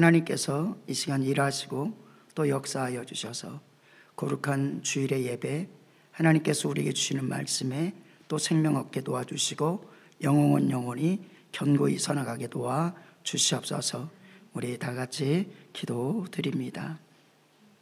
하나님께서 이 시간 일하시고 또 역사하여 주셔서 거룩한 주일의 예배, 하나님께서 우리에게 주시는 말씀에 또 생명 얻게 도와주시고 영원히 견고히 서나가게 도와 주시옵소서. 우리 다 같이 기도드립니다.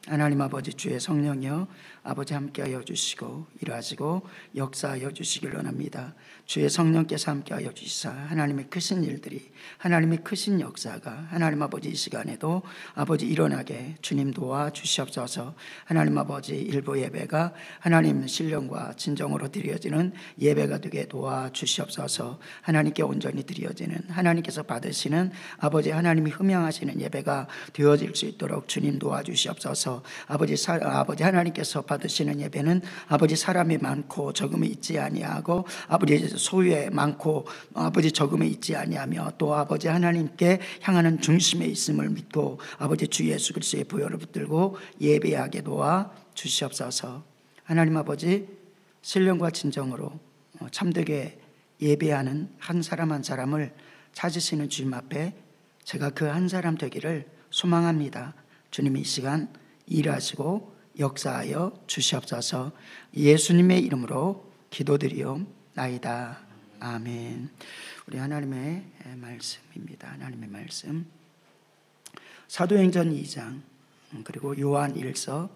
하나님 아버지, 주의 성령이여 아버지 함께하여 주시고 일하시고 역사하여 주시길 원합니다. 주의 성령께서 함께하여 주시사 하나님의 크신 일들이, 하나님의 크신 역사가 하나님 아버지 이 시간에도 아버지 일어나게 주님 도와 주시옵소서. 하나님 아버지 일부 예배가 하나님 신령과 진정으로 드려지는 예배가 되게 도와 주시옵소서. 하나님께 온전히 드려지는, 하나님께서 받으시는 아버지 하나님이 흠양하시는 예배가 되어질 수 있도록 주님 도와 주시옵소서. 아버지 하나님께서 받으시는 예배는 아버지 사람이 많고 적음이 있지 아니하고 아버지 소유에 많고 아버지 적음이 있지 아니하며 또 아버지 하나님께 향하는 중심에 있음을 믿고 아버지 주 예수 그리스도의 보혈을 붙들고 예배하게 도와 주시옵소서. 하나님 아버지 신령과 진정으로 참되게 예배하는 한 사람 한 사람을 찾으시는 주님 앞에 제가 그 한 사람 되기를 소망합니다. 주님 이 시간 일하시고 역사하여 주시옵소서. 예수님의 이름으로 기도드리옵나이다. 아멘. 우리 하나님의 말씀입니다. 하나님의 말씀 사도행전 2장 그리고 요한 1서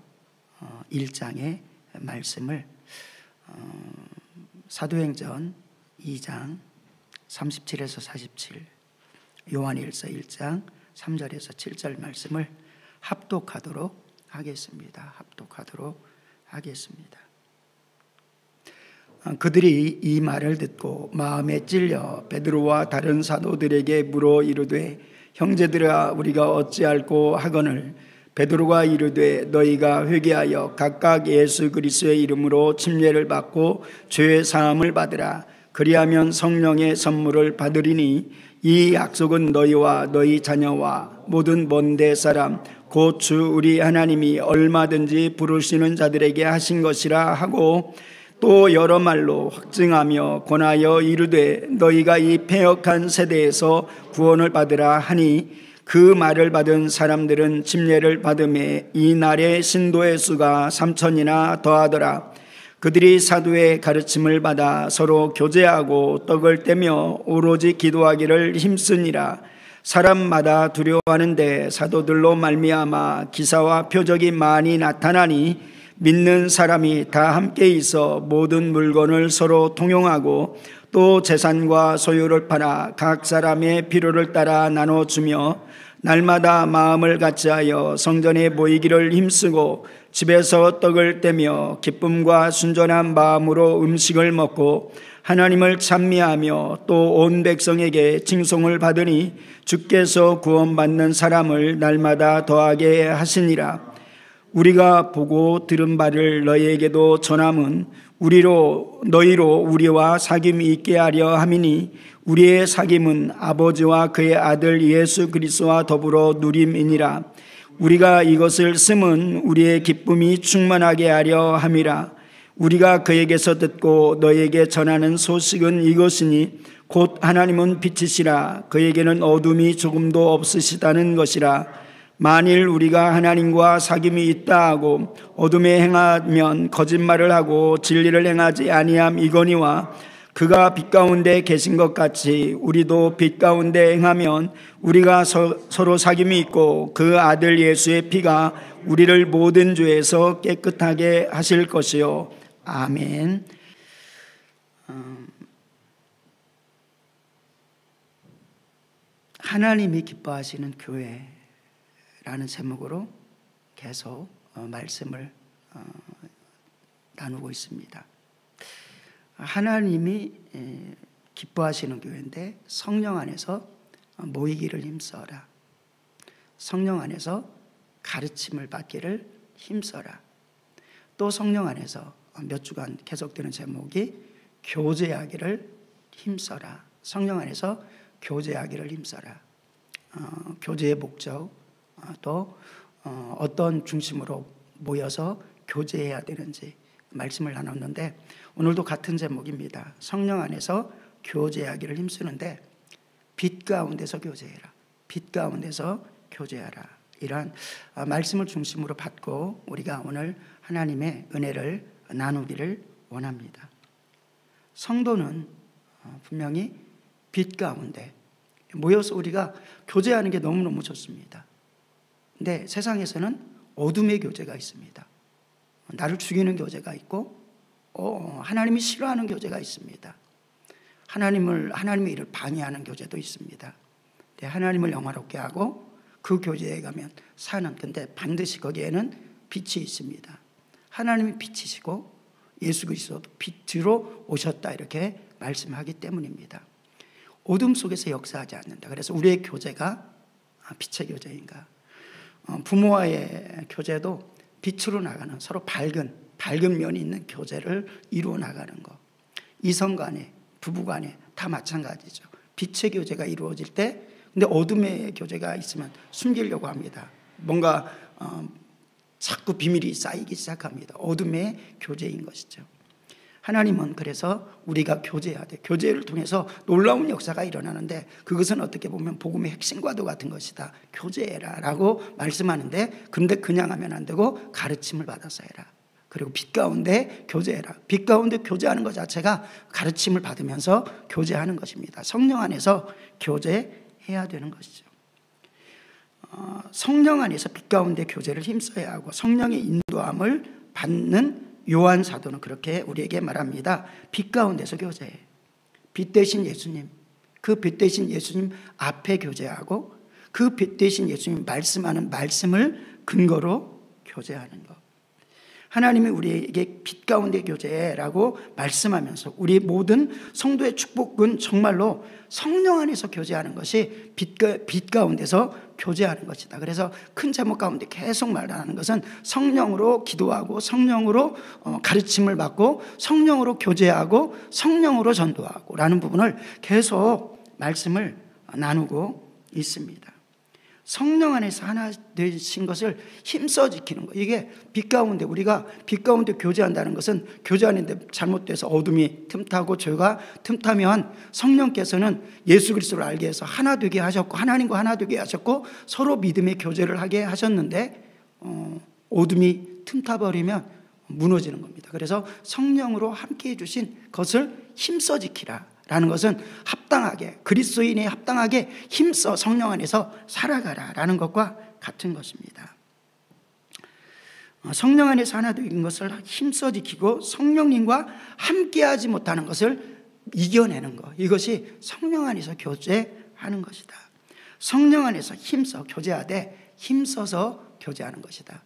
1장의 말씀을 사도행전 2장 37에서 47, 요한 1서 1장 3절에서 7절 말씀을 합독하도록 하겠습니다. 그들이 이 말을 듣고 마음에 찔려 베드로와 다른 사도들에게 물어 이르되 형제들아 우리가 어찌할꼬 하거늘 베드로가 이르되 너희가 회개하여 각각 예수 그리스도의 이름으로 침례를 받고 죄의 사함을 받으라. 그리하면 성령의 선물을 받으리니 이 약속은 너희와 너희 자녀와 모든 먼데 사람 곧 주 우리 하나님이 얼마든지 부르시는 자들에게 하신 것이라 하고 또 여러 말로 확증하며 권하여 이르되 너희가 이 패역한 세대에서 구원을 받으라 하니 그 말을 받은 사람들은 침례를 받음에 이 날에 신도의 수가 3,000이나 더하더라. 그들이 사도의 가르침을 받아 서로 교제하고 떡을 떼며 오로지 기도하기를 힘쓰니라. 사람마다 두려워하는데 사도들로 말미암아 기사와 표적이 많이 나타나니 믿는 사람이 다 함께 있어 모든 물건을 서로 통용하고 또 재산과 소유를 팔아 각 사람의 필요를 따라 나눠주며 날마다 마음을 같이하여 성전에 모이기를 힘쓰고 집에서 떡을 떼며 기쁨과 순전한 마음으로 음식을 먹고 하나님을 찬미하며 또 온 백성에게 칭송을 받으니 주께서 구원받는 사람을 날마다 더하게 하시니라. 우리가 보고 들은 바를 너희에게도 전함은 너희로 우리와 사귐이 있게 하려 함이니 우리의 사귐은 아버지와 그의 아들 예수 그리스도와 더불어 누림이니라. 우리가 이것을 쓰면 우리의 기쁨이 충만하게 하려 함이라. 우리가 그에게서 듣고 너희에게 전하는 소식은 이것이니 곧 하나님은 빛이시라. 그에게는 어둠이 조금도 없으시다는 것이라. 만일 우리가 하나님과 사귐이 있다 하고 어둠에 행하면 거짓말을 하고 진리를 행하지 아니함 이거니와 그가 빛 가운데 계신 것 같이 우리도 빛 가운데 행하면 우리가 서로 사귐이 있고 그 아들 예수의 피가 우리를 모든 죄에서 깨끗하게 하실 것이요. 아멘. 하나님이 기뻐하시는 교회라는 제목으로 계속 말씀을 나누고 있습니다. 하나님이 기뻐하시는 교회인데 성령 안에서 모이기를 힘써라. 성령 안에서 가르침을 받기를 힘써라. 또 성령 안에서 몇 주간 계속되는 제목이 교제하기를 힘써라. 성령 안에서 교제하기를 힘써라. 교제의 목적, 또 어떤 중심으로 모여서 교제해야 되는지 말씀을 나눴는데 오늘도 같은 제목입니다. 성령 안에서 교제하기를 힘쓰는데 빛 가운데서 교제해라. 빛 가운데서 교제하라. 이러한 말씀을 중심으로 받고 우리가 오늘 하나님의 은혜를 나누기를 원합니다. 성도는 분명히 빛 가운데 모여서 우리가 교제하는 게 너무너무 좋습니다. 근데 세상에서는 어둠의 교제가 있습니다. 나를 죽이는 교제가 있고 하나님이 싫어하는 교제가 있습니다. 하나님의 일을 방해하는 교제도 있습니다. 하나님을 영화롭게 하고 그 교제에 가면 사는, 근데 반드시 거기에는 빛이 있습니다. 하나님이 빛이시고 예수 그리스도도 빛으로 오셨다 이렇게 말씀하기 때문입니다. 어둠 속에서 역사하지 않는다. 그래서 우리의 교제가 빛의 교제인가? 부모와의 교제도 빛으로 나가는, 서로 밝은 면이 있는 교제를 이루어 나가는 것. 이성 간에, 부부 간에 다 마찬가지죠. 빛의 교제가 이루어질 때, 근데 어둠의 교제가 있으면 숨기려고 합니다. 뭔가 자꾸 비밀이 쌓이기 시작합니다. 어둠의 교제인 것이죠. 하나님은 그래서 우리가 교제해야 돼. 교제를 통해서 놀라운 역사가 일어나는데 그것은 어떻게 보면 복음의 핵심과도 같은 것이다. 교제해라 라고 말씀하는데, 그런데 그냥 하면 안 되고 가르침을 받아서 해라. 그리고 빛 가운데 교제해라. 빛 가운데 교제하는 것 자체가 가르침을 받으면서 교제하는 것입니다. 성령 안에서 교제해야 되는 것이죠. 성령 안에서 빛 가운데 교제를 힘써야 하고, 성령의 인도함을 받는 요한 사도는 그렇게 우리에게 말합니다. 빛 가운데서 교제해. 빛 대신 예수님, 그 빛 대신 예수님 앞에 교제하고, 그 빛 대신 예수님 말씀하는 말씀을 근거로 교제하는 것. 하나님이 우리에게 빛 가운데 교제라고 말씀하면서 우리 모든 성도의 축복은 정말로 성령 안에서 교제하는 것이 빛 가운데서 교제하는 것이다. 그래서 큰 제목 가운데 계속 말하는 것은 성령으로 기도하고, 성령으로 가르침을 받고, 성령으로 교제하고, 성령으로 전도하고 라는 부분을 계속 말씀을 나누고 있습니다. 성령 안에서 하나 되신 것을 힘써 지키는 것. 이게 빛 가운데, 우리가 빛 가운데 교제한다는 것은, 교제하는데 잘못돼서 어둠이 틈타고 죄가 틈타면 성령께서는 예수 그리스도를 알게 해서 하나 되게 하셨고, 하나님과 하나 되게 하셨고, 서로 믿음의 교제를 하게 하셨는데 어둠이 틈타버리면 무너지는 겁니다. 그래서 성령으로 함께 해주신 것을 힘써 지키라 라는 것은 합당하게, 그리스도인이 합당하게 힘써 성령 안에서 살아가라 라는 것과 같은 것입니다. 성령 안에서 하나 되는 것을 힘써 지키고, 성령님과 함께하지 못하는 것을 이겨내는 것, 이것이 성령 안에서 교제하는 것이다. 성령 안에서 힘써 교제하되 힘써서 교제하는 것이다.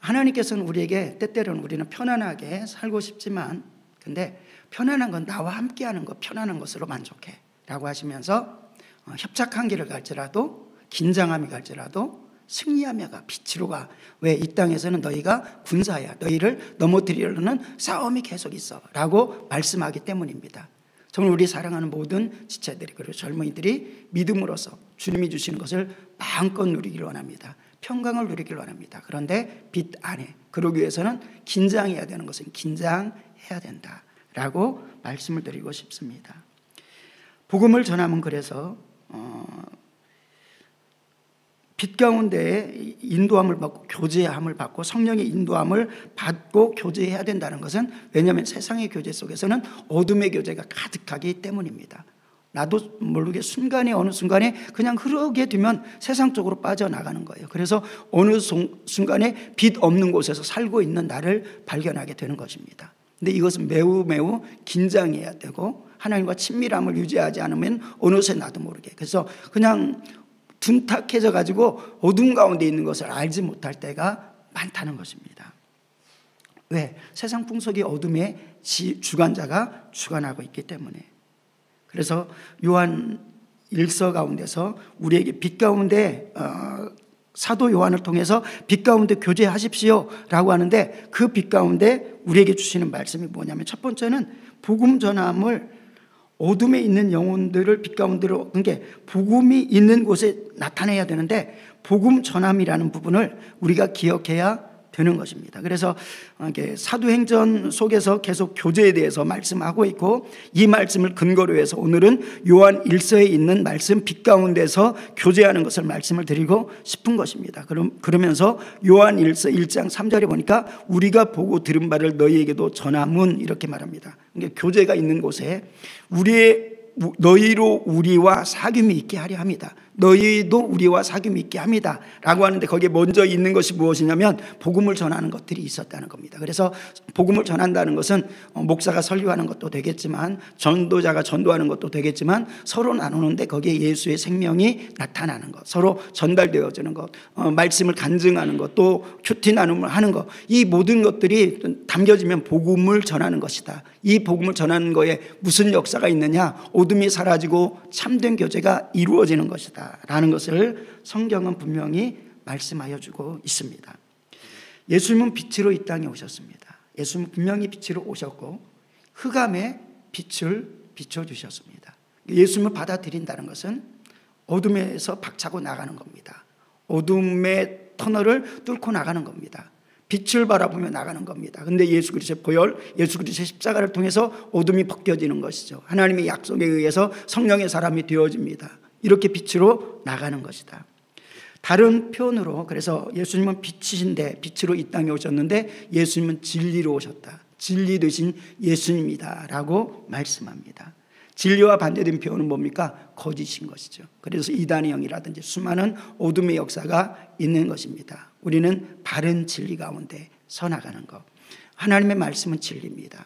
하나님께서는 우리에게, 때때로는 우리는 편안하게 살고 싶지만, 근데 편안한 건 나와 함께하는 것, 편안한 것으로 만족해 라고 하시면서 협착한 길을 갈지라도, 긴장함이 갈지라도 승리하며 가, 빛으로 가. 왜? 이 땅에서는 너희가 군사야, 너희를 넘어뜨리려는 싸움이 계속 있어 라고 말씀하기 때문입니다. 정말 우리 사랑하는 모든 지체들이, 그리고 젊은이들이 믿음으로써 주님이 주시는 것을 마음껏 누리기를 원합니다. 평강을 누리기를 원합니다. 그런데 빛 안에, 그러기 위해서는 긴장해야 되는 것은 긴장해야 된다 라고 말씀을 드리고 싶습니다. 복음을 전하면 그래서 빛 가운데 인도함을 받고, 교제함을 받고, 성령의 인도함을 받고 교제해야 된다는 것은, 왜냐하면 세상의 교제 속에서는 어둠의 교제가 가득하기 때문입니다. 나도 모르게 순간에, 어느 순간에 그냥 흐르게 되면 세상 쪽으로 빠져나가는 거예요. 그래서 어느 순간에 빛 없는 곳에서 살고 있는 나를 발견하게 되는 것입니다. 근데 이것은 매우 긴장해야 되고, 하나님과 친밀함을 유지하지 않으면 어느새 나도 모르게, 그래서 그냥 둔탁해져 가지고 어둠 가운데 있는 것을 알지 못할 때가 많다는 것입니다. 왜? 세상 풍속이 어둠의 주관자가 주관하고 있기 때문에. 그래서 요한 1서 가운데서 우리에게 빛 가운데, 사도 요한을 통해서 빛 가운데 교제하십시오 라고 하는데, 그 빛 가운데 우리에게 주시는 말씀이 뭐냐면, 첫 번째는 복음 전함을, 어둠에 있는 영혼들을 빛 가운데로, 그러니까 복음이 있는 곳에 나타내야 되는데 복음 전함이라는 부분을 우리가 기억해야 되는 것입니다. 그래서 사도행전 속에서 계속 교제에 대해서 말씀하고 있고, 이 말씀을 근거로 해서 오늘은 요한 1서에 있는 말씀 빛 가운데서 교제하는 것을 말씀을 드리고 싶은 것입니다. 그러면서 요한 1서 1장 3절에 보니까 우리가 보고 들은 바를 너희에게도 전함은 이렇게 말합니다. 그러니까 교제가 있는 곳에 너희로 우리와 사귐이 있게 하려 합니다. 너희도 우리와 사귐이 있게 합니다 라고 하는데, 거기에 먼저 있는 것이 무엇이냐면 복음을 전하는 것들이 있었다는 겁니다. 그래서 복음을 전한다는 것은 목사가 설교하는 것도 되겠지만, 전도자가 전도하는 것도 되겠지만, 서로 나누는데 거기에 예수의 생명이 나타나는 것, 서로 전달되어지는 것, 말씀을 간증하는 것, 또 큐티 나눔을 하는 것, 이 모든 것들이 담겨지면 복음을 전하는 것이다. 이 복음을 전하는 거에 무슨 역사가 있느냐? 어둠이 사라지고 참된 교제가 이루어지는 것이다 라는 것을 성경은 분명히 말씀하여 주고 있습니다. 예수님은 빛으로 이 땅에 오셨습니다. 예수님은 분명히 빛으로 오셨고 흑암에 빛을 비춰주셨습니다. 예수님을 받아들인다는 것은 어둠에서 박차고 나가는 겁니다. 어둠의 터널을 뚫고 나가는 겁니다. 빛을 바라보며 나가는 겁니다. 그런데 예수 그리스도의 보혈, 예수 그리스도의 십자가를 통해서 어둠이 벗겨지는 것이죠. 하나님의 약속에 의해서 성령의 사람이 되어집니다. 이렇게 빛으로 나가는 것이다. 다른 표현으로, 그래서 예수님은 빛이신데 빛으로 이 땅에 오셨는데 예수님은 진리로 오셨다. 진리 되신 예수님이다 라고 말씀합니다. 진리와 반대된 표현은 뭡니까? 거짓인 것이죠. 그래서 이단의 영이라든지 수많은 어둠의 역사가 있는 것입니다. 우리는 바른 진리 가운데 서나가는 것. 하나님의 말씀은 진리입니다.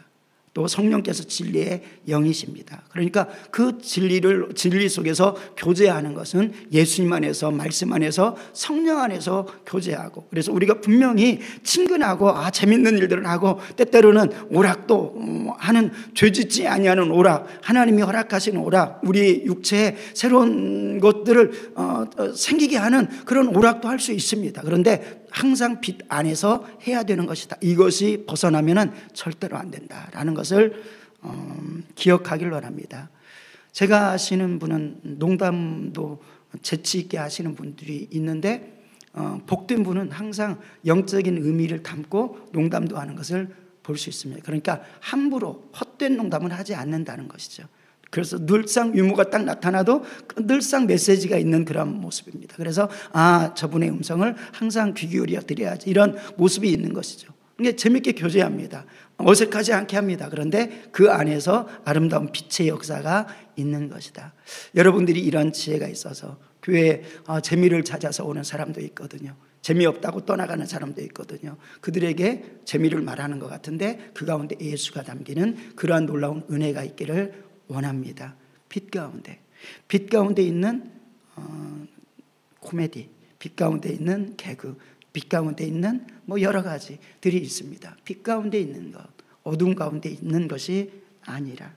또 성령께서 진리의 영이십니다. 그러니까 그 진리 속에서 교제하는 것은 예수님 안에서, 말씀 안에서, 성령 안에서 교제하고, 그래서 우리가 분명히 친근하고 재밌는 일들을 하고, 때때로는 오락도 하는, 죄짓지 아니하는 오락, 하나님이 허락하시는 오락, 우리 육체에 새로운 것들을 생기게 하는 그런 오락도 할 수 있습니다. 그런데 항상 빛 안에서 해야 되는 것이다. 이것이 벗어나면 절대로 안 된다라는 것을 기억하길 바랍니다. 제가 아시는 분은 농담도 재치 있게 하시는 분들이 있는데, 복된 분은 항상 영적인 의미를 담고 농담도 하는 것을 볼 수 있습니다. 그러니까 함부로 헛된 농담을 하지 않는다는 것이죠. 그래서 늘상 유머가 딱 나타나도 늘상 메시지가 있는 그런 모습입니다. 그래서 저분의 음성을 항상 귀 기울여 드려야지, 이런 모습이 있는 것이죠. 이게 재밌게 교제합니다. 어색하지 않게 합니다. 그런데 그 안에서 아름다운 빛의 역사가 있는 것이다. 여러분들이 이런 지혜가 있어서 교회에 재미를 찾아서 오는 사람도 있거든요. 재미없다고 떠나가는 사람도 있거든요. 그들에게 재미를 말하는 것 같은데 그 가운데 예수가 담기는 그러한 놀라운 은혜가 있기를 원합니다. 빛 가운데 있는 코미디, 빛 가운데 있는 개그, 빛 가운데 있는 여러 가지들이 있습니다. 빛 가운데 있는 것, 어둠 가운데 있는 것이 아니라.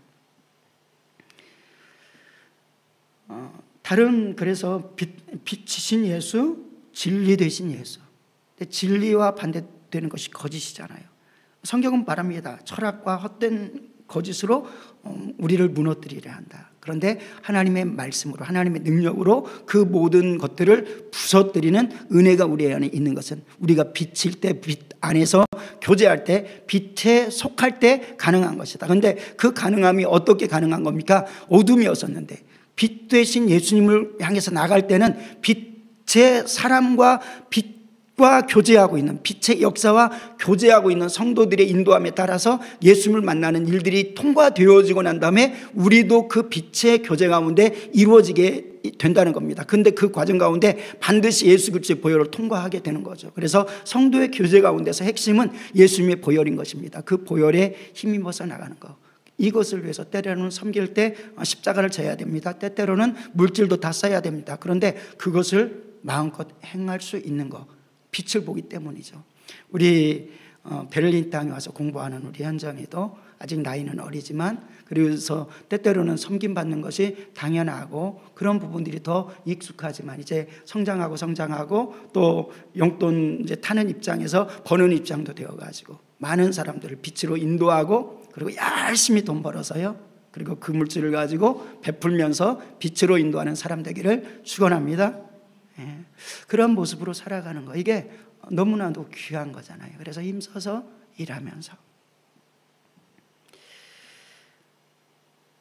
그래서 빛이신 예수, 진리 되신 예수. 근데 진리와 반대되는 것이 거짓이잖아요. 성경은 말합니다. 철학과 헛된 거짓으로 우리를 무너뜨리려 한다. 그런데 하나님의 말씀으로, 하나님의 능력으로 그 모든 것들을 부서뜨리는 은혜가 우리 안에 있는 것은, 우리가 빛일 때, 빛 안에서 교제할 때, 빛에 속할 때 가능한 것이다. 그런데 그 가능함이 어떻게 가능한 겁니까? 어둠이었었는데 빛 되신 예수님을 향해서 나갈 때는 빛의 사람과 빛과 교제하고 있는, 빛의 역사와 교제하고 있는 성도들의 인도함에 따라서 예수님을 만나는 일들이 통과되어지고 난 다음에 우리도 그 빛의 교제 가운데 이루어지게 된다는 겁니다. 그런데 그 과정 가운데 반드시 예수 그리스도의 보혈을 통과하게 되는 거죠. 그래서 성도의 교제 가운데서 핵심은 예수님의 보혈인 것입니다. 그 보혈에 힘입어서 나가는 것. 이것을 위해서 때로는 섬길 때 십자가를 져야 됩니다. 때때로는 물질도 다 써야 됩니다. 그런데 그것을 마음껏 행할 수 있는 것, 빛을 보기 때문이죠. 우리 베를린 땅에 와서 공부하는 우리 현장에도 아직 나이는 어리지만, 그래서 때때로는 섬김받는 것이 당연하고 그런 부분들이 더 익숙하지만, 이제 성장하고 또 용돈 이제 타는 입장에서 버는 입장도 되어가지고 많은 사람들을 빛으로 인도하고, 그리고 열심히 돈 벌어서요, 그리고 그 물질을 가지고 베풀면서 빛으로 인도하는 사람 되기를 축원합니다. 그런 모습으로 살아가는 거, 이게 너무나도 귀한 거잖아요. 그래서 힘써서 일하면서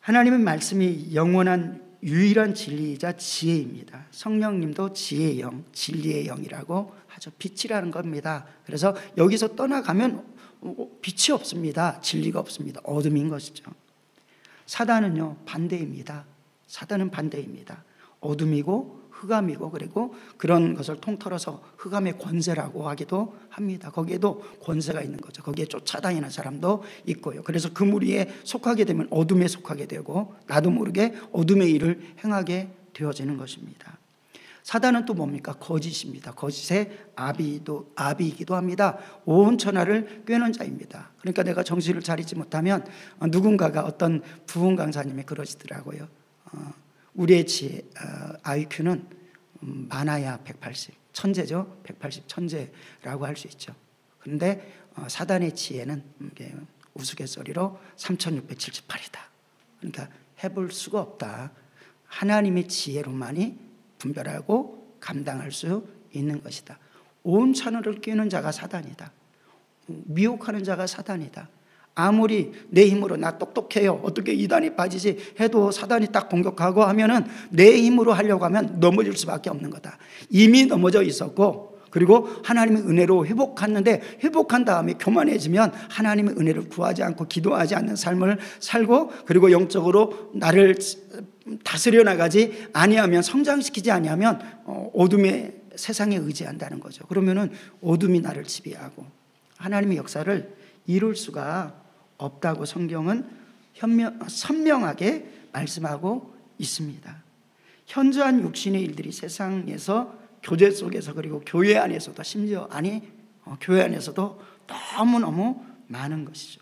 하나님의 말씀이 영원한 유일한 진리이자 지혜입니다. 성령님도 지혜의 영, 진리의 영이라고 하죠. 빛이라는 겁니다. 그래서 여기서 떠나가면 빛이 없습니다. 진리가 없습니다. 어둠인 것이죠. 사단은요, 반대입니다. 사단은 반대입니다. 어둠이고 흑암이고, 그리고 그런 것을 통틀어서 흑암의 권세라고 하기도 합니다. 거기에도 권세가 있는 거죠. 거기에 쫓아다니는 사람도 있고요. 그래서 그 무리에 속하게 되면 어둠에 속하게 되고, 나도 모르게 어둠의 일을 행하게 되어지는 것입니다. 사단은 또 뭡니까? 거짓입니다. 거짓의 아비이기도 합니다. 온 천하를 꿰는 자입니다. 그러니까 내가 정신을 차리지 못하면, 누군가가 어떤 부흥 강사님이 그러시더라고요. 우리의 지혜, IQ는 많아야 180, 천재죠. 180 천재라고 할 수 있죠. 그런데 사단의 지혜는 우스갯소리로 3678이다. 그러니까 해볼 수가 없다. 하나님의 지혜로만이 분별하고 감당할 수 있는 것이다. 온 천하를 꿰는 자가 사단이다. 미혹하는 자가 사단이다. 아무리 내 힘으로 나 똑똑해요, 어떻게 이단에 빠지지 해도 사단이 딱 공격하고 하면은 내 힘으로 하려고 하면 넘어질 수밖에 없는 거다. 이미 넘어져 있었고, 그리고 하나님의 은혜로 회복했는데, 회복한 다음에 교만해지면 하나님의 은혜를 구하지 않고 기도하지 않는 삶을 살고, 그리고 영적으로 나를 다스려 나가지 아니하면, 성장시키지 아니하면 어둠의 세상에 의지한다는 거죠. 그러면은 어둠이 나를 지배하고 하나님의 역사를 이룰 수가 없다고 성경은 선명하게 말씀하고 있습니다. 현저한 육신의 일들이 세상에서, 교제 속에서, 그리고 교회 안에서도, 심지어 교회 안에서도 너무너무 많은 것이죠.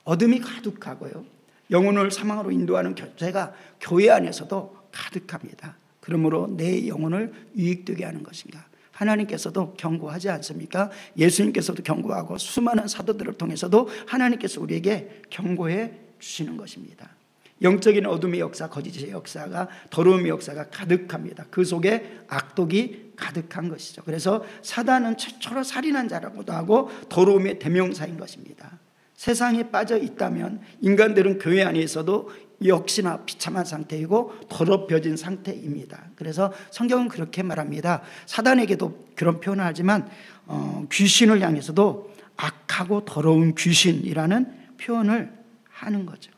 어둠이 가득하고요, 영혼을 사망으로 인도하는 죄가 교회 안에서도 가득합니다. 그러므로 내 영혼을 유익되게 하는 것인가? 하나님께서도 경고하지 않습니까? 예수님께서도 경고하고, 수많은 사도들을 통해서도 하나님께서 우리에게 경고해 주시는 것입니다. 영적인 어둠의 역사, 거짓의 역사가, 더러움의 역사가 가득합니다. 그 속에 악독이 가득한 것이죠. 그래서 사단은 최초로 살인한 자라고도 하고 더러움의 대명사인 것입니다. 세상에 빠져 있다면 인간들은 교회 안에 있어도 역시나 비참한 상태이고 더럽혀진 상태입니다. 그래서 성경은 그렇게 말합니다. 사단에게도 그런 표현을 하지만 귀신을 향해서도 악하고 더러운 귀신이라는 표현을 하는 거죠.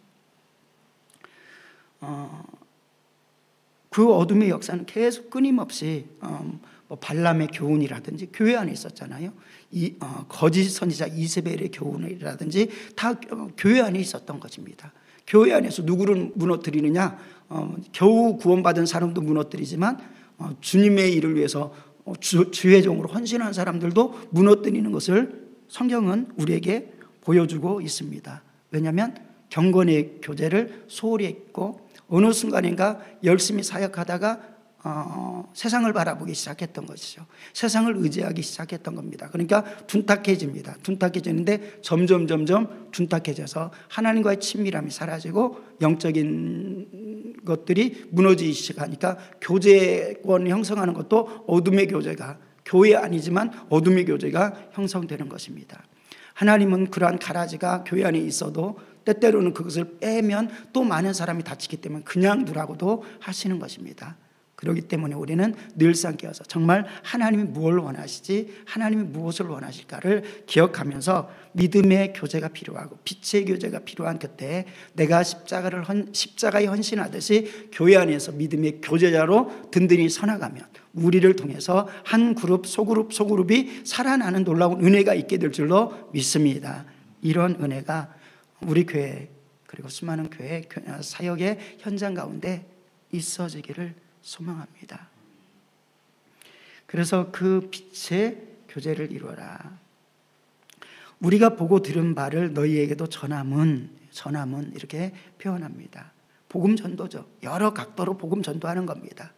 그 어둠의 역사는 계속 끊임없이 발람의 교훈이라든지, 교회 안에 있었잖아요. 거짓 선지자 이세벨의 교훈이라든지 다 교회 안에 있었던 것입니다. 교회 안에서 누구를 무너뜨리느냐? 겨우 구원받은 사람도 무너뜨리지만 주님의 일을 위해서 주의 종으로 헌신한 사람들도 무너뜨리는 것을 성경은 우리에게 보여주고 있습니다. 왜냐하면 경건의 교제를 소홀히 했고, 어느 순간인가 열심히 사역하다가 세상을 바라보기 시작했던 것이죠. 세상을 의지하기 시작했던 겁니다. 그러니까 둔탁해집니다. 둔탁해지는데 점점 둔탁해져서 하나님과의 친밀함이 사라지고 영적인 것들이 무너지기 시작하니까 교제권 형성하는 것도 어둠의 교제가, 교회 아니지만 어둠의 교제가 형성되는 것입니다. 하나님은 그러한 가라지가 교회 안에 있어도 때때로는 그것을 빼면 또 많은 사람이 다치기 때문에 그냥 두라고도 하시는 것입니다. 그렇기 때문에 우리는 늘상 깨어서 정말 하나님이 무엇을 원하시지, 하나님이 무엇을 원하실까를 기억하면서 믿음의 교제가 필요하고 빛의 교제가 필요한 그때 내가 십자가에 헌신하듯이 교회 안에서 믿음의 교제자로 든든히 서나가면 우리를 통해서 한 그룹, 소그룹이 살아나는 놀라운 은혜가 있게 될 줄로 믿습니다. 이런 은혜가 우리 교회, 그리고 수많은 교회 사역의 현장 가운데 있어지기를 소망합니다. 그래서 그 빛의 교제를 이루어라. 우리가 보고 들은 바를 너희에게도 전함은 이렇게 표현합니다. 복음 전도죠. 여러 각도로 복음 전도하는 겁니다.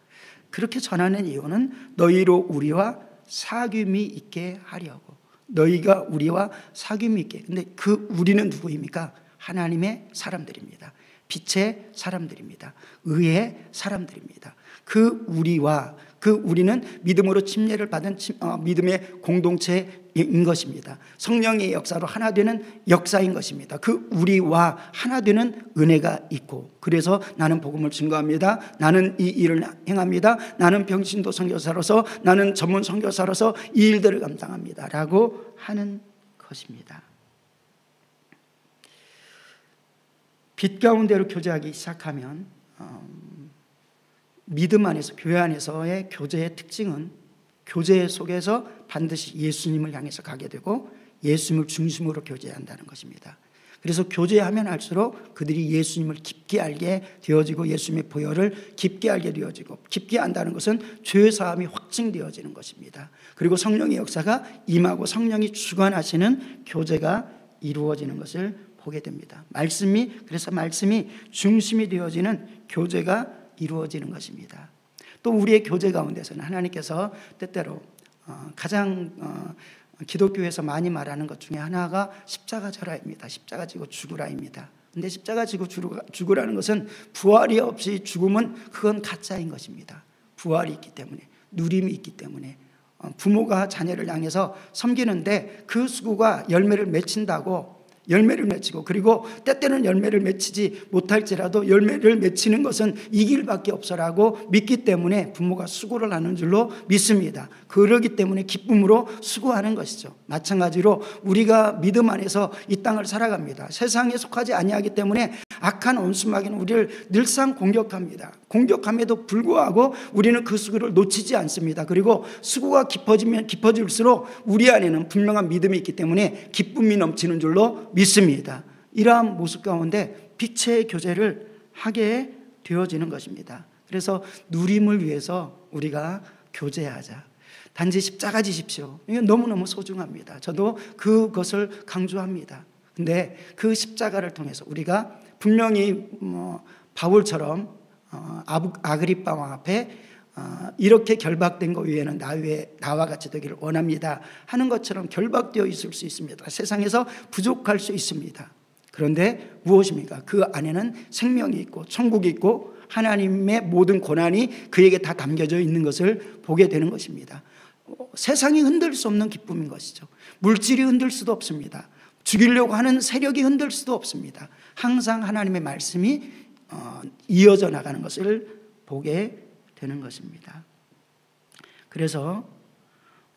그렇게 전하는 이유는 너희로 우리와 사귐이 있게 하려고. 너희가 우리와 사귐이 있게. 근데 그 우리는 누구입니까? 하나님의 사람들입니다. 빛의 사람들입니다. 의의 사람들입니다. 그 우리는 믿음으로 침례를 받은 믿음의 공동체인 것입니다. 성령의 역사로 하나 되는 역사인 것입니다. 그 우리와 하나 되는 은혜가 있고, 그래서 나는 복음을 증거합니다. 나는 이 일을 행합니다. 나는 병신도 선교사로서, 나는 전문 선교사로서 이 일들을 감당합니다 라고 하는 것입니다. 빛 가운데로 교제하기 시작하면 믿음 안에서, 교회 안에서의 교제의 특징은 교제 속에서 반드시 예수님을 향해서 가게 되고 예수님을 중심으로 교제한다는 것입니다. 그래서 교제하면 할수록 그들이 예수님을 깊게 알게 되어지고 예수님의 보혈을 깊게 알게 되어지고, 깊게 안다는 것은 죄 사함이 확증되어지는 것입니다. 그리고 성령의 역사가 임하고 성령이 주관하시는 교제가 이루어지는 것을 보게 됩니다. 그래서 말씀이 중심이 되어지는 교제가 이루어지는 것입니다. 또 우리의 교제 가운데서는 하나님께서 때때로 가장 기독교에서 많이 말하는 것 중에 하나가 십자가 절하입니다. 십자가 지고 죽으라입니다. 근데 십자가 지고 죽으라는 것은 부활이 없이 죽음은 그건 가짜인 것입니다. 부활이 있기 때문에, 누림이 있기 때문에, 부모가 자녀를 향해서 섬기는데 그 수고가 열매를 맺힌다고, 열매를 맺히고, 그리고 때때는 열매를 맺히지 못할지라도 열매를 맺히는 것은 이 길밖에 없어라고 믿기 때문에 부모가 수고를 하는 줄로 믿습니다. 그러기 때문에 기쁨으로 수고하는 것이죠. 마찬가지로 우리가 믿음 안에서 이 땅을 살아갑니다. 세상에 속하지 아니하기 때문에 악한 원수마귀는 우리를 늘상 공격합니다. 공격함에도 불구하고 우리는 그 수고를 놓치지 않습니다. 그리고 수고가 깊어지면 깊어질수록 우리 안에는 분명한 믿음이 있기 때문에 기쁨이 넘치는 줄로 믿습니다. 이러한 모습 가운데 빛의 교제를 하게 되어지는 것입니다. 그래서 누림을 위해서 우리가 교제하자. 단지 십자가 지십시오. 이게 너무너무 소중합니다. 저도 그것을 강조합니다. 근데 그 십자가를 통해서 우리가 분명히 바울처럼 아그리빠 왕 앞에 이렇게 결박된 것 외에는 나와 같이 되기를 원합니다 하는 것처럼 결박되어 있을 수 있습니다. 세상에서 부족할 수 있습니다. 그런데 무엇입니까? 그 안에는 생명이 있고 천국이 있고 하나님의 모든 고난이 그에게 다 담겨져 있는 것을 보게 되는 것입니다. 세상이 흔들 수 없는 기쁨인 것이죠. 물질이 흔들 수도 없습니다. 죽이려고 하는 세력이 흔들 수도 없습니다. 항상 하나님의 말씀이 이어져 나가는 것을 보게 되는 것입니다. 그래서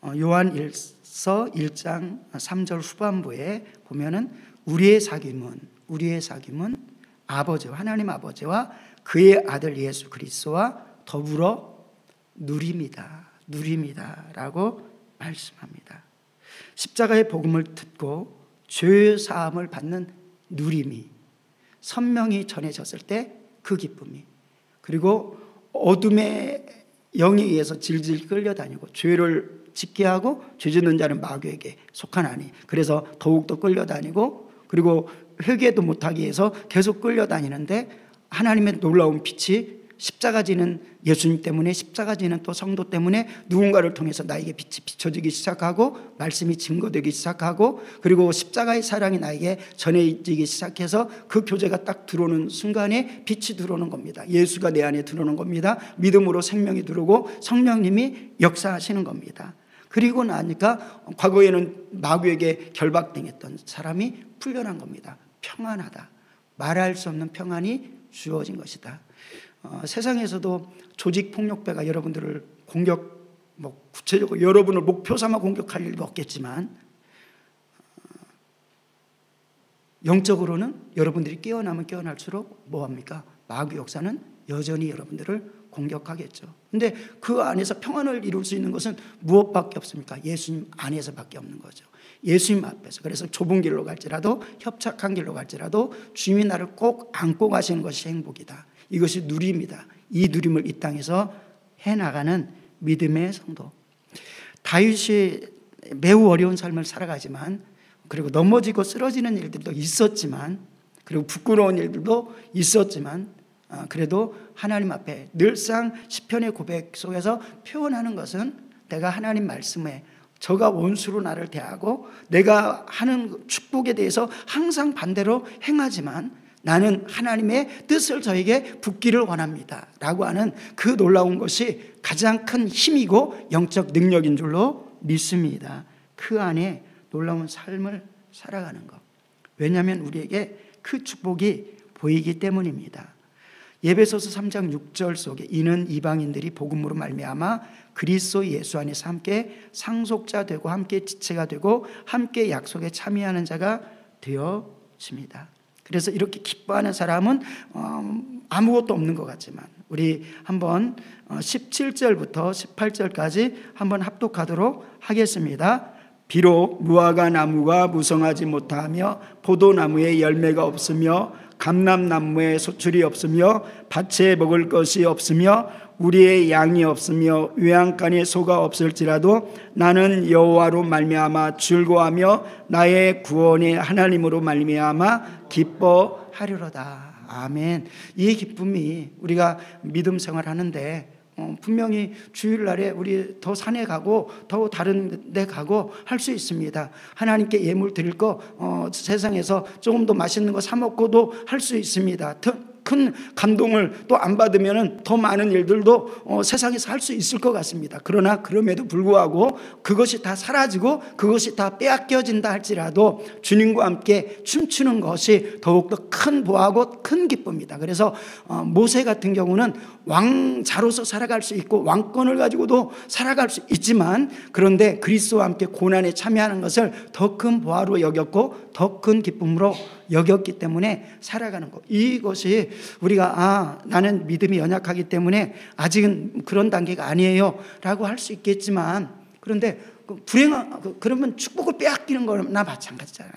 요한일서 1장 3절 후반부에 보면은 우리의 사귐은 아버지와, 하나님 아버지와 그의 아들 예수 그리스도와 더불어 누림이다라고 말씀합니다. 십자가의 복음을 듣고 죄 사함을 받는 누림이 선명히 전해졌을 때 그 기쁨이, 그리고 어둠의 영에 의해서 질질 끌려다니고 죄를 짓게 하고 죄 짓는 자는 마귀에게 속하나니, 그래서 더욱더 끌려다니고, 그리고 회개도 못하기 위해서 계속 끌려다니는데 하나님의 놀라운 빛이 십자가 지는 예수님 때문에, 십자가 지는 또 성도 때문에 누군가를 통해서 나에게 빛이 비춰지기 시작하고 말씀이 증거되기 시작하고, 그리고 십자가의 사랑이 나에게 전해지기 시작해서 그 교제가 딱 들어오는 순간에 빛이 들어오는 겁니다. 예수가 내 안에 들어오는 겁니다. 믿음으로 생명이 들어오고 성령님이 역사하시는 겁니다. 그리고 나니까 과거에는 마귀에게 결박당했던 사람이 풀려난 겁니다. 평안하다, 말할 수 없는 평안이 주어진 것이다. 세상에서도 조직폭력배가 여러분들을 구체적으로 여러분을 목표 삼아 공격할 일도 없겠지만, 영적으로는 여러분들이 깨어나면 깨어날수록 뭐합니까? 마귀 역사는 여전히 여러분들을 공격하겠죠. 근데 그 안에서 평안을 이룰 수 있는 것은 무엇밖에 없습니까? 예수님 안에서밖에 없는 거죠. 예수님 앞에서. 그래서 좁은 길로 갈지라도, 협착한 길로 갈지라도 주님이 나를 꼭 안고 가시는 것이 행복이다. 이것이 누림이다. 이 누림을 이 땅에서 해나가는 믿음의 성도. 다윗이 매우 어려운 삶을 살아가지만, 그리고 넘어지고 쓰러지는 일들도 있었지만, 그리고 부끄러운 일들도 있었지만, 그래도 하나님 앞에 늘상 시편의 고백 속에서 표현하는 것은, 내가 하나님 말씀에 저가 원수로 나를 대하고 내가 하는 축복에 대해서 항상 반대로 행하지만 나는 하나님의 뜻을 저에게 붓기를 원합니다 라고 하는 그 놀라운 것이 가장 큰 힘이고 영적 능력인 줄로 믿습니다. 그 안에 놀라운 삶을 살아가는 것. 왜냐하면 우리에게 그 축복이 보이기 때문입니다. 에베소서 3장 6절 속에 이는 이방인들이 복음으로 말미암아 그리스도 예수 안에서 함께 상속자 되고 함께 지체가 되고 함께 약속에 참여하는 자가 되어집니다. 그래서 이렇게 기뻐하는 사람은 아무것도 없는 것 같지만 우리 한번 17절부터 18절까지 한번 합독하도록 하겠습니다. 비록 무화과 나무가 무성하지 못하며 포도나무에 열매가 없으며 감람나무에 소출이 없으며 밭에 먹을 것이 없으며 우리의 양이 없으며 외양간에 소가 없을지라도 나는 여호와로 말미암아 즐거워하며 나의 구원의 하나님으로 말미암아 기뻐하리로다. 아멘. 이 기쁨이 우리가 믿음 생활하는데 분명히 주일날에 우리 더 산에 가고 더 다른 데 가고 할 수 있습니다. 하나님께 예물 드릴 거 세상에서 조금 더 맛있는 거 사 먹고도 할 수 있습니다. 큰 감동을 또 안 받으면 더 많은 일들도 세상에서 할 수 있을 것 같습니다. 그러나 그럼에도 불구하고 그것이 다 사라지고 그것이 다 빼앗겨진다 할지라도 주님과 함께 춤추는 것이 더욱더 큰 보하고 큰 기쁨입니다. 그래서 모세 같은 경우는 왕자로서 살아갈 수 있고 왕권을 가지고도 살아갈 수 있지만 그런데 그리스도와 함께 고난에 참여하는 것을 더 큰 보화로 여겼고 더 큰 기쁨으로 여겼기 때문에 살아가는 것. 이것이 우리가 나는 믿음이 연약하기 때문에 아직은 그런 단계가 아니에요 라고 할 수 있겠지만 그런데 그러면 축복을 빼앗기는 거나 마찬가지잖아요.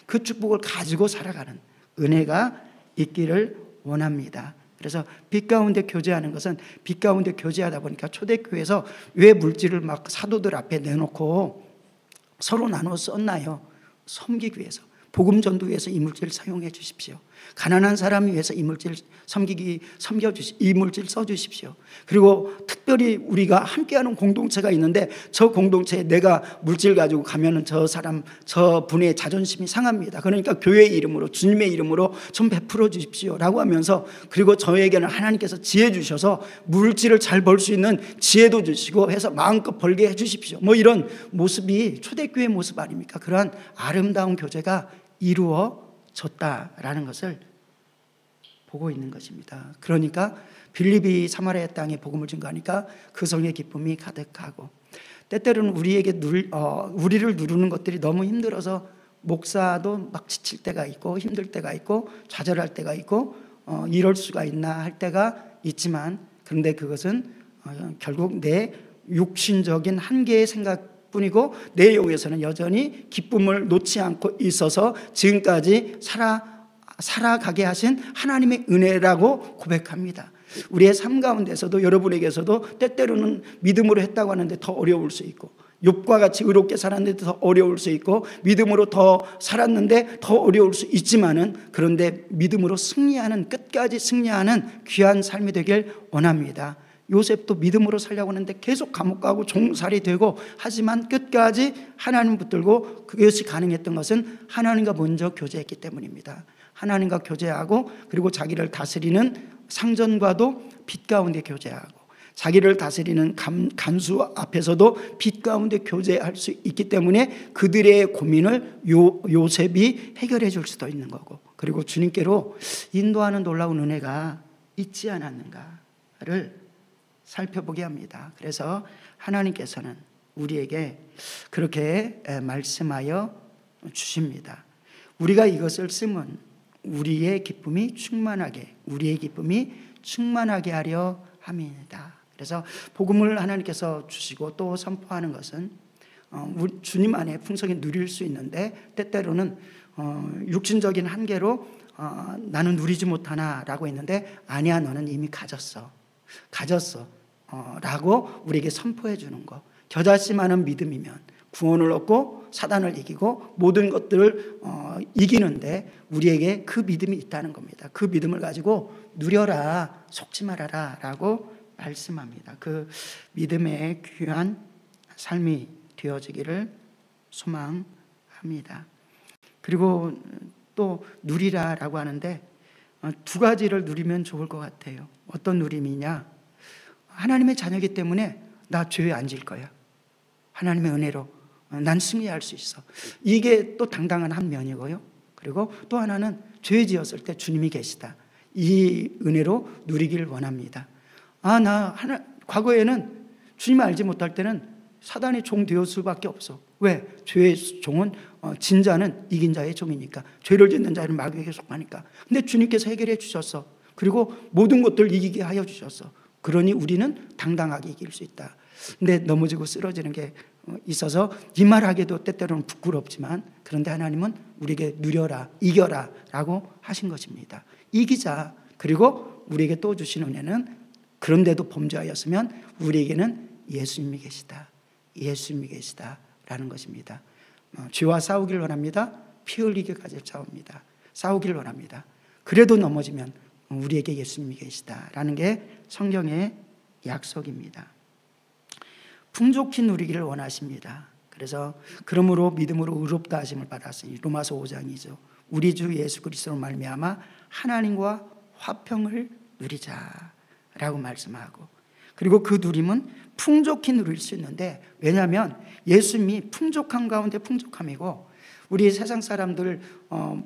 그 축복을 가지고 살아가는 은혜가 있기를 원합니다. 그래서 빛 가운데 교제하는 것은 빛 가운데 교제하다 보니까 초대교회에서 왜 물질을 막 사도들 앞에 내놓고 서로 나눠 썼나요? 섬기기 위해서, 복음 전도 위해서 이 물질 사용해 주십시오. 가난한 사람을 위해서 이 물질 이 물질 써주십시오. 그리고 특별히 우리가 함께하는 공동체가 있는데 저 공동체에 내가 물질 가지고 가면은 저 사람, 저 분의 자존심이 상합니다. 그러니까 교회의 이름으로, 주님의 이름으로 좀 베풀어 주십시오 라고 하면서 그리고 저에게는 하나님께서 지혜 주셔서 물질을 잘 벌 수 있는 지혜도 주시고 해서 마음껏 벌게 해 주십시오. 뭐 이런 모습이 초대교회 모습 아닙니까? 그러한 아름다운 교제가 이루어졌다라는 것을 보고 있는 것입니다. 그러니까 빌립이 사마리아 땅에 복음을 증거하니까 그 성의 기쁨이 가득하고 때때로는 우리를 누르는 것들이 너무 힘들어서 목사도 막 지칠 때가 있고 힘들 때가 있고 좌절할 때가 있고 이럴 수가 있나 할 때가 있지만 그런데 그것은 결국 내 육신적인 한계의 생각뿐이고 내 영에서는 여전히 기쁨을 놓지 않고 있어서 지금까지 살아가게 하신 하나님의 은혜라고 고백합니다. 우리의 삶 가운데서도 여러분에게서도 때때로는 믿음으로 했다고 하는데 더 어려울 수 있고 욥과 같이 의롭게 살았는데 더 어려울 수 있고 믿음으로 더 살았는데 더 어려울 수 있지만은 그런데 믿음으로 승리하는 끝까지 승리하는 귀한 삶이 되길 원합니다. 요셉도 믿음으로 살려고 하는데 계속 감옥 가고 종살이 되고 하지만 끝까지 하나님 붙들고 그것이 가능했던 것은 하나님과 먼저 교제했기 때문입니다. 하나님과 교제하고 그리고 자기를 다스리는 상전과도 빛 가운데 교제하고 자기를 다스리는 간수 앞에서도 빛 가운데 교제할 수 있기 때문에 그들의 고민을 요셉이 해결해 줄 수도 있는 거고 그리고 주님께로 인도하는 놀라운 은혜가 있지 않았는가를 살펴보게 합니다. 그래서 하나님께서는 우리에게 그렇게 말씀하여 주십니다. 우리가 이것을 쓰면 우리의 기쁨이 충만하게 하려 함이다. 그래서 복음을 하나님께서 주시고 또 선포하는 것은 주님 안에 풍성히 누릴 수 있는데 때때로는 육신적인 한계로 나는 누리지 못하나라고 했는데 아니야 너는 이미 가졌어 라고 우리에게 선포해 주는 것. 겨자씨만한 믿음이면 구원을 얻고 사단을 이기고 모든 것들을 이기는데 우리에게 그 믿음이 있다는 겁니다. 그 믿음을 가지고 누려라, 속지 말아라 라고 말씀합니다. 그 믿음의 귀한 삶이 되어지기를 소망합니다. 그리고 또 누리라 라고 하는데 두 가지를 누리면 좋을 것 같아요. 어떤 누림이냐? 하나님의 자녀이기 때문에 나 죄에 안 질 거야. 하나님의 은혜로 난 승리할 수 있어. 이게 또 당당한 한 면이고요. 그리고 또 하나는 죄 지었을 때 주님이 계시다. 이 은혜로 누리길 원합니다. 과거에는 주님 알지 못할 때는 사단의 종 되었을 수밖에 없어. 왜? 죄의 종은 진 자는 이긴 자의 종이니까. 죄를 짓는 자는 마귀에게 속하니까. 근데 주님께서 해결해 주셨어. 그리고 모든 것들 이기게 하여 주셨어. 그러니 우리는 당당하게 이길 수 있다. 근데 넘어지고 쓰러지는 게 있어서 이 말하기도 때때로는 부끄럽지만, 그런데 하나님은 우리에게 누려라, 이겨라 라고 하신 것입니다. 이기자. 그리고 우리에게 또 주신 은혜는, 그런데도 범죄하였으면 우리에게는 예수님이 계시다. 예수님이 계시다 라는 것입니다. 죄와 싸우길 원합니다. 피 흘리기까지 싸웁니다. 싸우길 원합니다. 그래도 넘어지면 우리에게 예수님이 계시다 라는 게 성경의 약속입니다. 풍족히 누리기를 원하십니다. 그래서 그러므로 믿음으로 의롭다 하심을 받았으니, 로마서 5장이죠. 우리 주 예수 그리스도로 말미암아 하나님과 화평을 누리자라고 말씀하고, 그리고 그 누림은 풍족히 누릴 수 있는데, 왜냐하면 예수님이 풍족한 가운데 풍족함이고, 우리 세상 사람들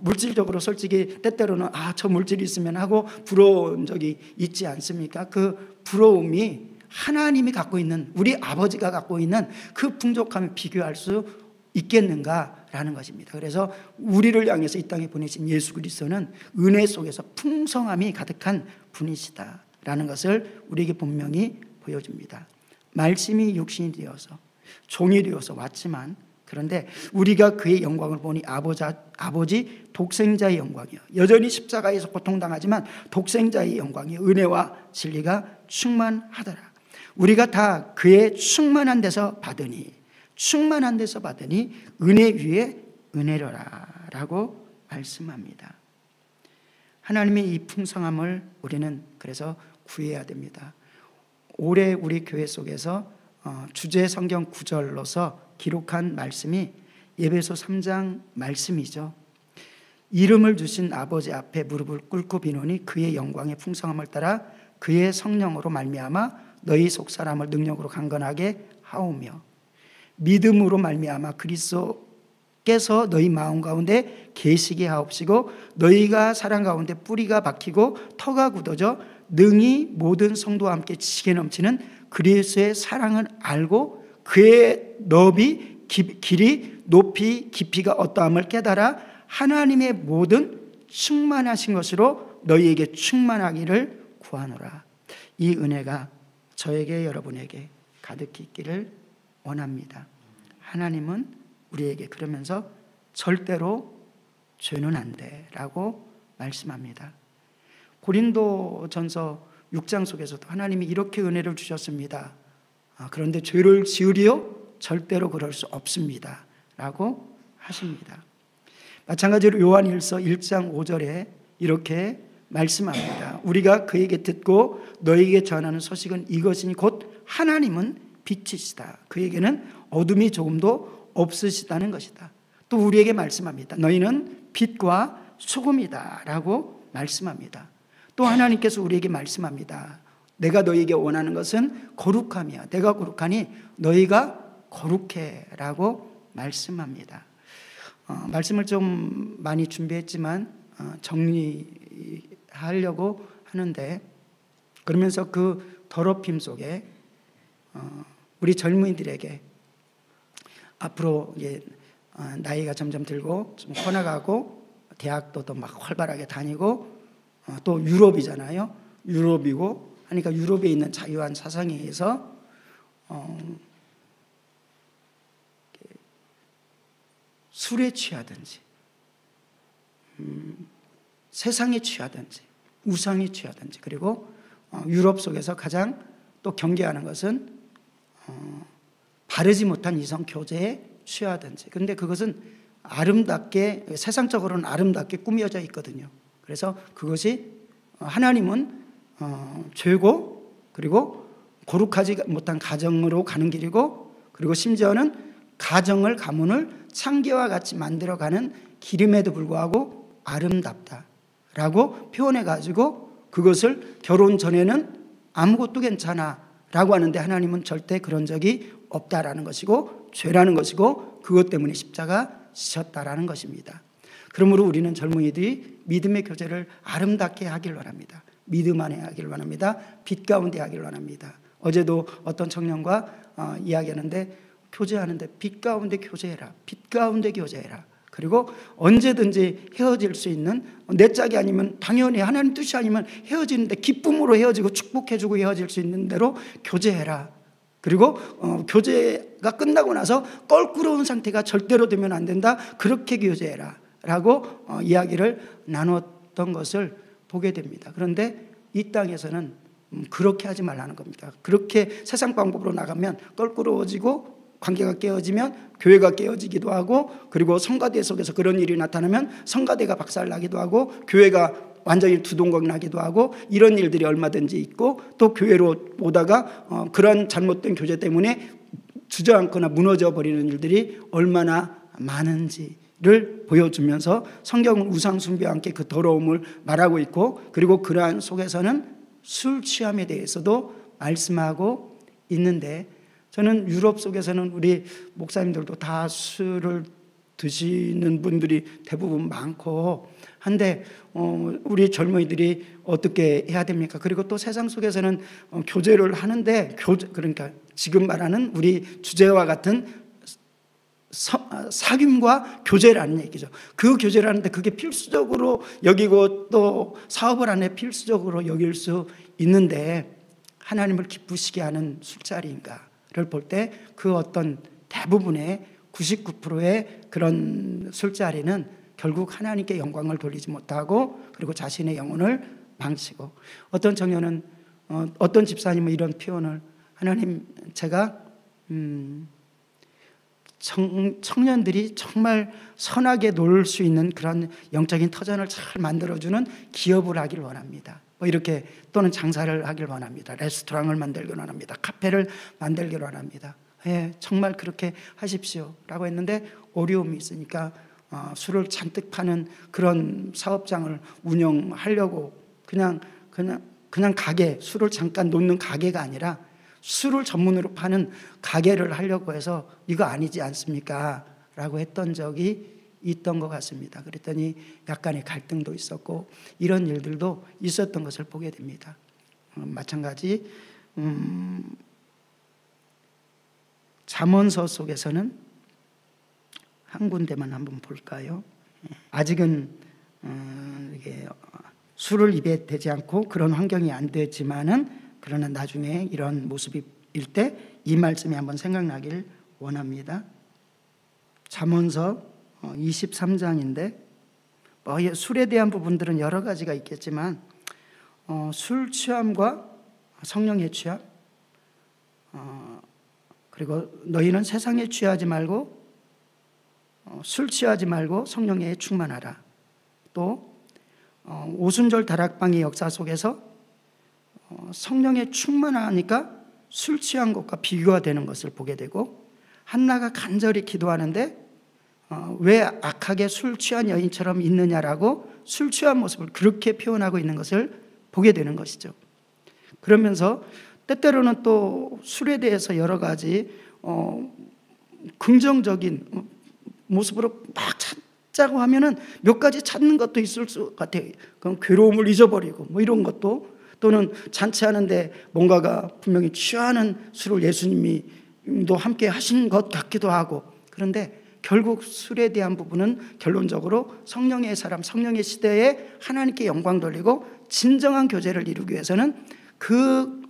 물질적으로 솔직히 때때로는 저 물질이 있으면 하고 부러운 적이 있지 않습니까? 그 부러움이 하나님이 갖고 있는, 우리 아버지가 갖고 있는 그 풍족함에 비교할 수 있겠는가라는 것입니다. 그래서 우리를 향해서 이 땅에 보내신 예수 그리스도는 은혜 속에서 풍성함이 가득한 분이시다라는 것을 우리에게 분명히 보여줍니다. 말씀이 육신이 되어서 종이 되어서 왔지만, 그런데 우리가 그의 영광을 보니 아버지 독생자의 영광이요, 여전히 십자가에서 고통당하지만 독생자의 영광이요, 은혜와 진리가 충만하더라. 우리가 다 그의 충만한 데서 받으니 은혜 위에 은혜로라 라고 말씀합니다. 하나님의 이 풍성함을 우리는 그래서 구해야 됩니다. 올해 우리 교회 속에서 주제 성경 구절로서 기록한 말씀이 에베소 3장 말씀이죠. 이름을 주신 아버지 앞에 무릎을 꿇고 비노니 그의 영광의 풍성함을 따라 그의 성령으로 말미암아 너희 속사람을 능력으로 강건하게 하오며, 믿음으로 말미암아 그리스도께서 너희 마음 가운데 계시게 하옵시고, 너희가 사랑 가운데 뿌리가 박히고 터가 굳어져 능히 모든 성도와 함께 지식에 넘치는 그리스도의 사랑을 알고 그의 너비 길이 높이 깊이가 어떠함을 깨달아 하나님의 모든 충만하신 것으로 너희에게 충만하기를 구하노라. 이 은혜가 저에게, 여러분에게 가득히 있기를 원합니다. 하나님은 우리에게 그러면서 절대로 죄는 안 돼라고 말씀합니다. 고린도전서 6장 속에서도 하나님이 이렇게 은혜를 주셨습니다. 그런데 죄를 지으리요? 절대로 그럴 수 없습니다 라고 하십니다. 마찬가지로 요한일서 1장 5절에 이렇게 말씀합니다. 우리가 그에게 듣고 너희에게 전하는 소식은 이것이니 곧 하나님은 빛이시다. 그에게는 어둠이 조금도 없으시다는 것이다. 또 우리에게 말씀합니다. 너희는 빛과 소금이다 라고 말씀합니다. 또 하나님께서 우리에게 말씀합니다. 내가 너희에게 원하는 것은 거룩함이야. 내가 거룩하니 너희가 거룩해 라고 말씀합니다. 말씀을 좀 많이 준비했지만 정리하려고 하는데, 그러면서 그 더럽힘 속에 우리 젊은이들에게 앞으로 나이가 점점 들고 좀 커나가고 대학도 또 막 활발하게 다니고 또 유럽이잖아요. 유럽이고 하니까 유럽에 있는 자유한 사상에 의해서 술에 취하든지 세상에 취하든지 우상에 취하든지, 그리고 유럽 속에서 가장 또 경계하는 것은 바르지 못한 이성 교제에 취하든지. 그런데 그것은 아름답게, 세상적으로는 아름답게 꾸며져 있거든요. 그래서 그것이 하나님은 죄고, 그리고 거룩하지 못한 가정으로 가는 길이고, 그리고 심지어는 가정을, 가문을 창기와 같이 만들어가는 길임에도 불구하고 아름답다. 라고 표현해 가지고 그것을 결혼 전에는 아무것도 괜찮아 라고 하는데, 하나님은 절대 그런 적이 없다라는 것이고 죄라는 것이고 그것 때문에 십자가 지셨다라는 것입니다. 그러므로 우리는 젊은이들이 믿음의 교제를 아름답게 하길 원합니다. 믿음 안에 하길 원합니다. 빛 가운데 하길 원합니다. 어제도 어떤 청년과 이야기하는데, 교제하는데 빛 가운데 교제해라, 빛 가운데 교제해라. 그리고 언제든지 헤어질 수 있는, 내 짝이 아니면 당연히 하나님 뜻이 아니면 헤어지는데 기쁨으로 헤어지고 축복해주고 헤어질 수 있는 대로 교제해라. 그리고 교제가 끝나고 나서 껄끄러운 상태가 절대로 되면 안 된다. 그렇게 교제해라 라고 이야기를 나눴던 것을 보게 됩니다. 그런데 이 땅에서는 그렇게 하지 말라는 겁니다. 그렇게 세상 방법으로 나가면 껄끄러워지고 관계가 깨어지면 교회가 깨어지기도 하고, 그리고 성가대 속에서 그런 일이 나타나면 성가대가 박살나기도 하고, 교회가 완전히 두동강 나기도 하고, 이런 일들이 얼마든지 있고, 또 교회로 오다가 그런 잘못된 교제 때문에 주저앉거나 무너져 버리는 일들이 얼마나 많은지를 보여주면서 성경은 우상 숭배와 함께 그 더러움을 말하고 있고, 그리고 그러한 속에서는 술 취함에 대해서도 말씀하고 있는데, 저는 유럽 속에서는 우리 목사님들도 다 술을 드시는 분들이 대부분 많고 한데, 우리 젊은이들이 어떻게 해야 됩니까? 그리고 또 세상 속에서는 교제를 하는데, 그러니까 지금 말하는 우리 주제와 같은 사귐과 교제라는 얘기죠. 그 교제를 하는데 그게 필수적으로 여기고 또 사업을 안에 필수적으로 여길 수 있는데, 하나님을 기쁘시게 하는 술자리인가를 볼 때 그 어떤 대부분의 99%의 그런 술자리는 결국 하나님께 영광을 돌리지 못하고, 그리고 자신의 영혼을 망치고, 어떤 청년은 어떤 집사님은 이런 표현을, 하나님, 제가 청년들이 정말 선하게 놀 수 있는 그런 영적인 터전을 잘 만들어주는 기업을 하길 원합니다. 이렇게, 또는 장사를 하길 원합니다. 레스토랑을 만들길 원합니다. 카페를 만들길 원합니다. 예, 정말 그렇게 하십시오 라고 했는데, 어려움이 있으니까 술을 잔뜩 파는 그런 사업장을 운영하려고 그냥 가게, 술을 잠깐 놓는 가게가 아니라 술을 전문으로 파는 가게를 하려고 해서 이거 아니지 않습니까? 라고 했던 적이 있던 것 같습니다. 그랬더니 약간의 갈등도 있었고 이런 일들도 있었던 것을 보게 됩니다. 마찬가지 잠언서 속에서는 한 군데만 한번 볼까요? 아직은 이게 술을 입에 대지 않고 그런 환경이 안 됐지만은, 그러나 나중에 이런 모습일 때 이 말씀이 한번 생각나길 원합니다. 잠언서 23장인데 술에 대한 부분들은 여러 가지가 있겠지만, 술 취함과 성령의 취함, 그리고 너희는 세상에 취하지 말고 술 취하지 말고 성령에 충만하라. 또 오순절 다락방의 역사 속에서 성령에 충만하니까 술 취한 것과 비교가 되는 것을 보게 되고, 한나가 간절히 기도하는데 왜 악하게 술 취한 여인처럼 있느냐라고 술 취한 모습을 그렇게 표현하고 있는 것을 보게 되는 것이죠. 그러면서 때때로는 또 술에 대해서 여러 가지 긍정적인 모습으로 막 찾자고 하면은 몇 가지 찾는 것도 있을 것 같아요. 그럼 괴로움을 잊어버리고 뭐 이런 것도, 또는 잔치하는데 뭔가가 분명히 취하는 술을 예수님도 함께 하신 것 같기도 하고, 그런데 결국 술에 대한 부분은 결론적으로 성령의 사람, 성령의 시대에 하나님께 영광 돌리고 진정한 교제를 이루기 위해서는 그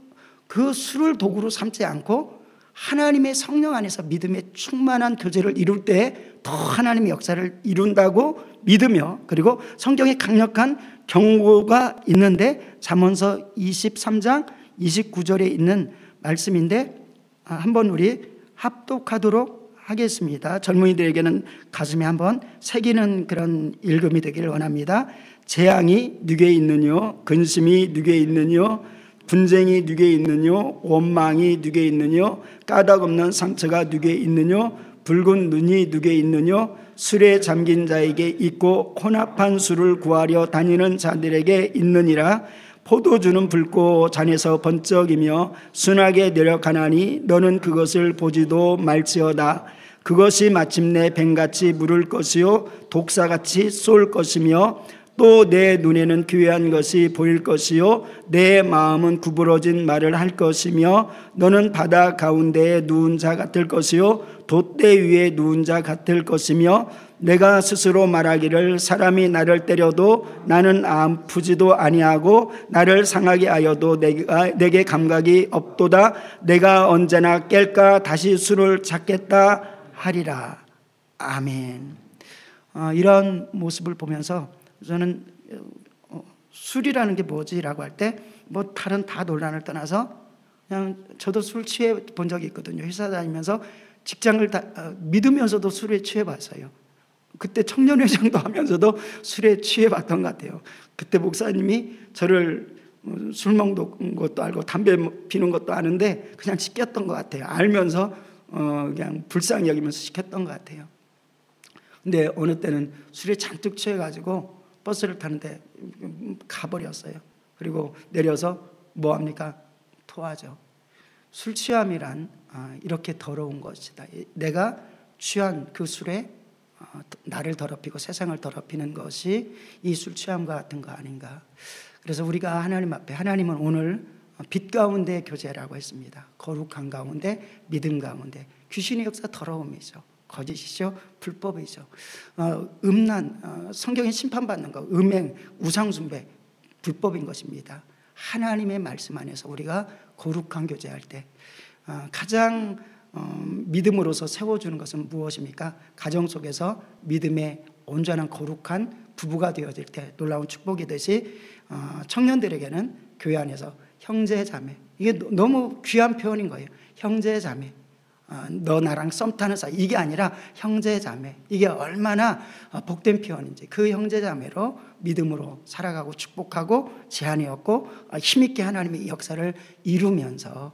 술을 도구로 삼지 않고 하나님의 성령 안에서 믿음의 충만한 교제를 이룰 때 더 하나님의 역사를 이룬다고 믿으며, 그리고 성경에 강력한 경고가 있는데 잠언서 23장 29절에 있는 말씀인데 한번 우리 합독하도록 하겠습니다. 젊은이들에게는 가슴에 한번 새기는 그런 읽음이 되기를 원합니다. 재앙이 누게 있느뇨, 근심이 누게 있느뇨, 분쟁이 누게 있느뇨, 원망이 누게 있느뇨, 까닭 없는 상처가 누게 있느뇨, 붉은 눈이 누게 있느뇨, 술에 잠긴 자에게 있고 혼합한 술을 구하려 다니는 자들에게 있느니라. 포도주는 붉고 잔에서 번쩍이며 순하게 내려가나니 너는 그것을 보지도 말지어다. 그것이 마침내 뱀같이 물을 것이요 독사같이 쏠 것이며 또 내 눈에는 기회한 것이 보일 것이요 내 마음은 구부러진 말을 할 것이며 너는 바다 가운데에 누운 자 같을 것이요 돛대 위에 누운 자 같을 것이며 내가 스스로 말하기를 사람이 나를 때려도 나는 아프지도 아니하고 나를 상하게 하여도 내게 감각이 없도다. 내가 언제나 깰까 다시 술을 찾겠다 하리라. 아멘. 이런 모습을 보면서 저는 술이라는 게 뭐지? 라고 할 때 뭐 다른 다 논란을 떠나서 그냥 저도 술 취해 본 적이 있거든요. 회사 다니면서 직장을 믿으면서도 술에 취해 봤어요. 그때 청년회장도 하면서도 술에 취해 봤던 것 같아요. 그때 목사님이 저를 술 먹는 것도 알고 담배 피는 것도 아는데 그냥 시켰던 것 같아요. 알면서 그냥 불쌍히 여기면서 시켰던 것 같아요. 근데 어느 때는 술에 잔뜩 취해가지고 버스를 타는데 가버렸어요. 그리고 내려서 뭐합니까? 토하죠. 술 취함이란 이렇게 더러운 것이다. 내가 취한 그 술에 나를 더럽히고 세상을 더럽히는 것이 이 술 취함과 같은 거 아닌가. 그래서 우리가 하나님 앞에, 하나님은 오늘 빛 가운데 교제라고 했습니다. 거룩한 가운데, 믿음 가운데. 귀신의 역사 더러움이죠. 거짓이죠. 불법이죠. 음란, 성경에 심판받는 것, 음행, 우상숭배, 불법인 것입니다. 하나님의 말씀 안에서 우리가 거룩한 교제할 때 가장 믿음으로서 세워주는 것은 무엇입니까? 가정 속에서 믿음의 온전한 거룩한 부부가 되어질 때 놀라운 축복이듯이 청년들에게는 교회 안에서 형제 자매, 이게 너무 귀한 표현인 거예요. 형제 자매, 너 나랑 썸 타는 사이, 이게 아니라 형제 자매, 이게 얼마나 복된 표현인지 그 형제 자매로 믿음으로 살아가고 축복하고 제한이 없고 힘있게 하나님의 역사를 이루면서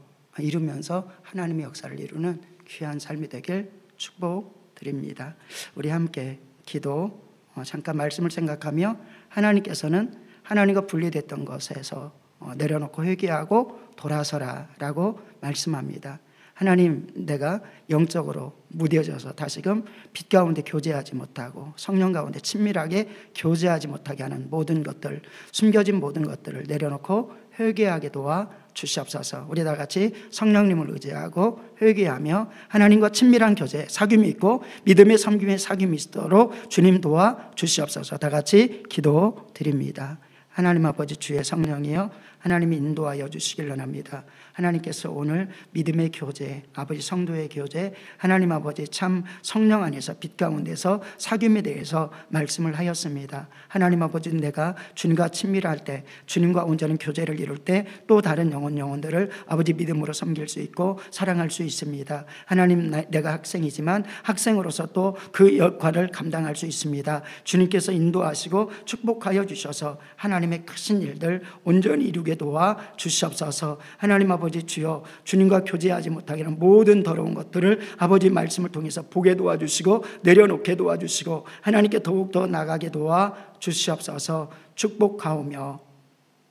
하나님의 역사를 이루는 귀한 삶이 되길 축복드립니다. 우리 함께 기도, 잠깐 말씀을 생각하며 하나님께서는 하나님과 분리됐던 것에서 내려놓고 회개하고 돌아서라라고 말씀합니다. 하나님, 내가 영적으로 무뎌져서 다시금 빛 가운데 교제하지 못하고 성령 가운데 친밀하게 교제하지 못하게 하는 모든 것들, 숨겨진 모든 것들을 내려놓고 회개하게 도와 주시옵소서. 우리 다 같이 성령님을 의지하고 회개하며 하나님과 친밀한 교제, 사귐이 있고 믿음의 섬김의 사귐이 있도록 주님 도와 주시옵소서. 다 같이 기도드립니다. 하나님 아버지, 주의 성령이여 하나님이 인도하여 주시길 원합니다. 하나님께서 오늘 믿음의 교제, 아버지 성도의 교제, 하나님 아버지 참 성령 안에서 빛 가운데서 사귐에 대해서 말씀을 하였습니다. 하나님 아버지, 내가 주님과 친밀할 때, 주님과 온전한 교제를 이룰 때 또 다른 영혼들을 아버지 믿음으로 섬길 수 있고 사랑할 수 있습니다. 하나님, 내가 학생이지만 학생으로서 또 그 역할을 감당할 수 있습니다. 주님께서 인도하시고 축복하여 주셔서 하나님의 크신 일들 온전히 이루게 도와 주시옵소서. 하나님 아버지, 주여 주님과 교제하지 못하게 하는 모든 더러운 것들을 아버지 말씀을 통해서 보게 도와주시고 내려놓게 도와주시고 하나님께 더욱더 나가게 도와 주시옵소서. 축복하오며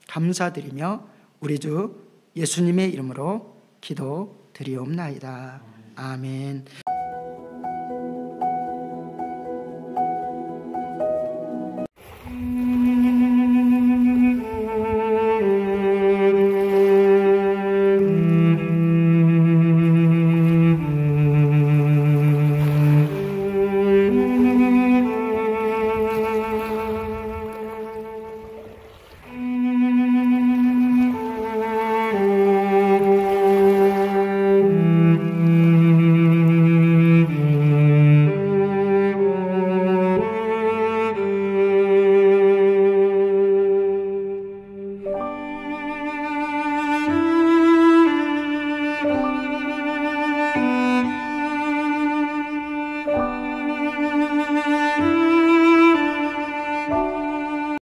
감사드리며 우리 주 예수님의 이름으로 기도드리옵나이다. 아멘.